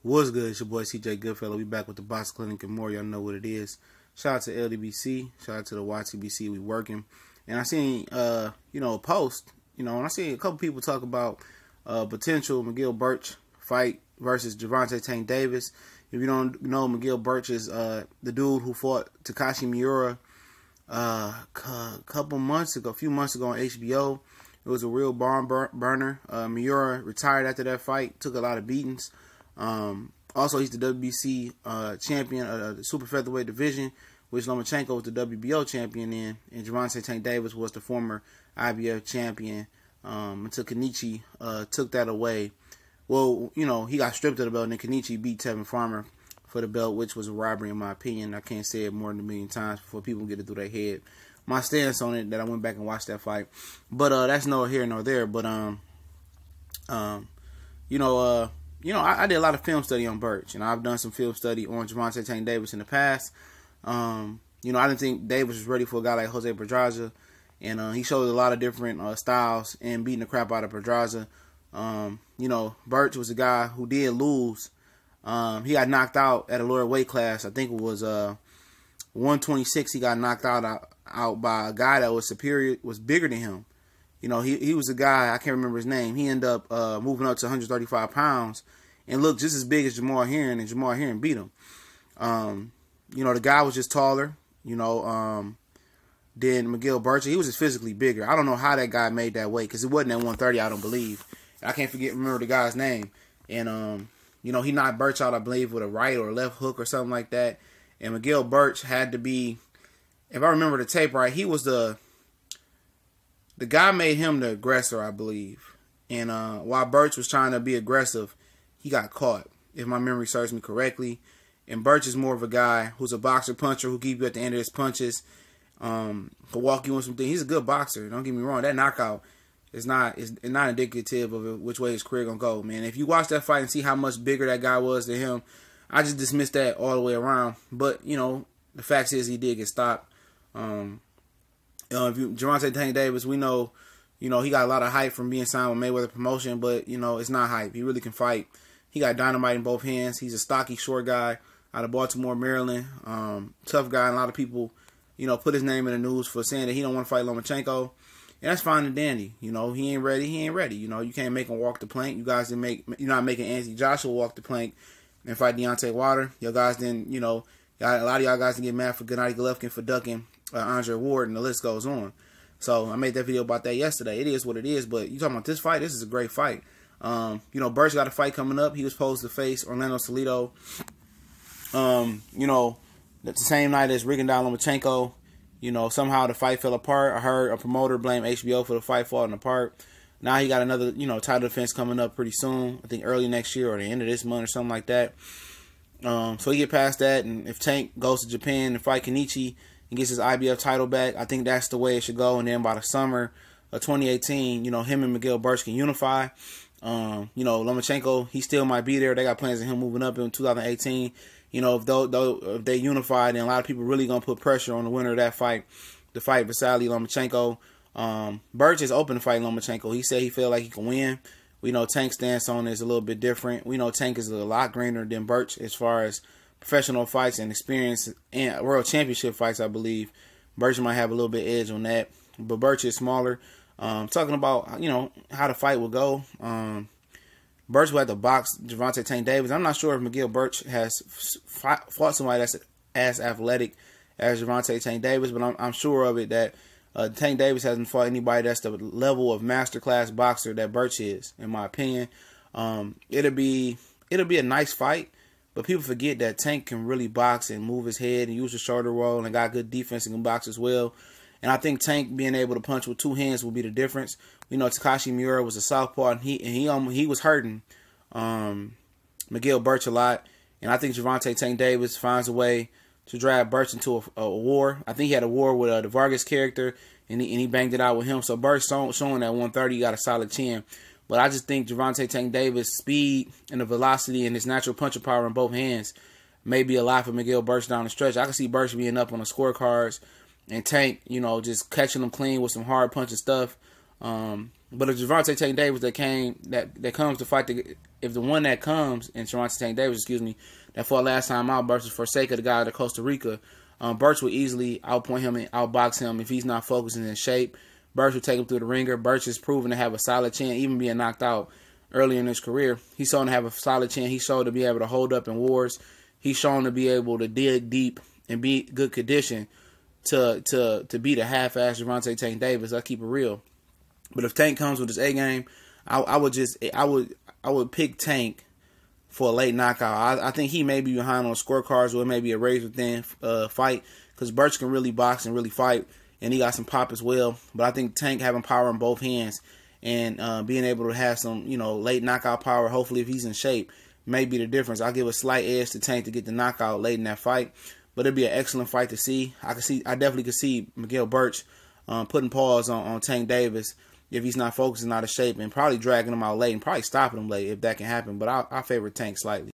What's good? It's your boy CJ Goodfellow. We back with the Box Clinic and more. Y'all know what it is. Shout out to LDBC. Shout out to the YTBC. We working. And I seen, a post, and I seen a couple people talk about potential Miguel Berch fight versus Gervonta Tank Davis. If you don't know, Miguel Berch is the dude who fought Takashi Miura a few months ago on HBO. It was a real barn burner. Miura retired after that fight, took a lot of beatings. Also, he's the WBC champion of the super featherweight division, which Lomachenko was the WBO champion in, and Gervonta Tank Davis was the former IBF champion until Kenichi took that away. Well, he got stripped of the belt, and then Kenichi beat Tevin Farmer for the belt, which was a robbery in my opinion. I can't say it more than a million times before people get it through their head. My stance on it, that I went back and watched that fight. But that's neither here nor there. But I did a lot of film study on Berch, and I've done some film study on Gervonta Tank Davis in the past. I didn't think Davis was ready for a guy like Jose Pedraza, and he showed a lot of different styles and beating the crap out of Pedraza. Berch was a guy who did lose. He got knocked out at a lower weight class. I think it was 126. He got knocked out by a guy that was bigger than him. He was a guy, I can't remember his name. He ended up moving up to 135 pounds and looked just as big as Jamar Heron, and Jamar Heron beat him. The guy was just taller, than Miguel Berch. He was just physically bigger. I don't know how that guy made that weight, because it wasn't at 130, I don't believe. I can't remember the guy's name. And, he knocked Berch out, I believe, with a right or left hook or something like that. And Miguel Berch had to be, if I remember the tape right, he was the guy made him the aggressor, I believe. And while Berch was trying to be aggressive, he got caught, if my memory serves me correctly. And Berch is more of a guy who's a boxer puncher who keep you at the end of his punches. He'll walk you on some things. He's a good boxer. Don't get me wrong. That knockout is not indicative of which way his career gonna go, man. If you watch that fight and see how much bigger that guy was than him, I just dismissed that all the way around. But the fact is he did get stopped. Gervonta Tank Davis, we know, he got a lot of hype from being signed with Mayweather Promotion, but, it's not hype. He really can fight. He got dynamite in both hands. He's a stocky, short guy out of Baltimore, Maryland. Tough guy, and a lot of people, put his name in the news for saying that he don't want to fight Lomachenko. And that's fine and dandy. He ain't ready. You can't make him walk the plank. You guys didn't you're not making Anthony Joshua walk the plank and fight Deontay Wilder. Your guys didn't, a lot of y'all guys didn't get mad for Gennady Golovkin for ducking Andre Ward, and the list goes on. So I made that video about that yesterday. It is what it is, but you talking about this fight? This is a great fight. Berch got a fight coming up. He was supposed to face Orlando Salido. That's the same night as Rigondeaux Lomachenko. Somehow the fight fell apart. I heard a promoter blame HBO for the fight falling apart. Now he got another, title defense coming up pretty soon. I think early next year or the end of this month or something like that. So he get past that, and if Tank goes to Japan and fight Kenichi and gets his IBF title back, I think that's the way it should go. And then by the summer of 2018, him and Miguel Berch can unify. Lomachenko, he still might be there. They got plans of him moving up in 2018. If they unify, then a lot of people really gonna put pressure on the winner of that fight, the fight Vasily Lomachenko. Berch is open to fight Lomachenko. He said he felt like he can win. We know Tank's stance on it is a little bit different. We know Tank is a lot greener than Berch as far as professional fights and experience and world championship fights, I believe. Berch might have a little bit edge on that, but Berch is smaller. Talking about, how the fight will go. Berch will have to box Gervonta Tank Davis. I'm not sure if Miguel Berch has fought somebody that's as athletic as Gervonta Tank Davis, but I'm sure of it that Tank Davis hasn't fought anybody that's the level of masterclass boxer that Berch is, in my opinion. It'll be a nice fight, but people forget that Tank can really box and move his head and use his shoulder roll and got good defense and can box as well. And I think Tank being able to punch with two hands will be the difference. We know Takashi Miura was a southpaw, and he was hurting Miguel Berch a lot. And I think Gervonta Tank Davis finds a way to drag Berch into a war. I think he had a war with the Vargas character, and he banged it out with him. So Berch showing that 130 got a solid chin. But I just think Gervonta Tank Davis' speed and the velocity and his natural punching power in both hands may be a lot for Miguel Berch down the stretch. I can see Berch being up on the scorecards and Tank, just catching them clean with some hard punching stuff. But if Gervonta Tank Davis that comes to fight, if the one that comes, and Gervonta Tank Davis, that fought last time out versus Forsaker, the guy out of Costa Rica, Berch will easily outpoint him and outbox him if he's not focused and in shape. Berch will take him through the ringer. Berch is proven to have a solid chin, even being knocked out early in his career. He's shown to have a solid chin. He's shown to be able to hold up in wars. He's shown to be able to dig deep and be good condition to beat a half-assed Gervonta Tank Davis. I keep it real. But if Tank comes with his A game, I would pick Tank for a late knockout. I think he may be behind on scorecards, or it may be a razor thin fight, because Berch can really box and really fight, and he got some pop as well. But I think Tank having power in both hands and being able to have some late knockout power, hopefully if he's in shape, may be the difference. I'll give a slight edge to Tank to get the knockout late in that fight. But it'd be an excellent fight to see. I definitely could see Miguel Berch putting pause on Tank Davis if he's not focusing out of shape, and probably dragging him out late and probably stopping him late if that can happen. But I favor Tank slightly.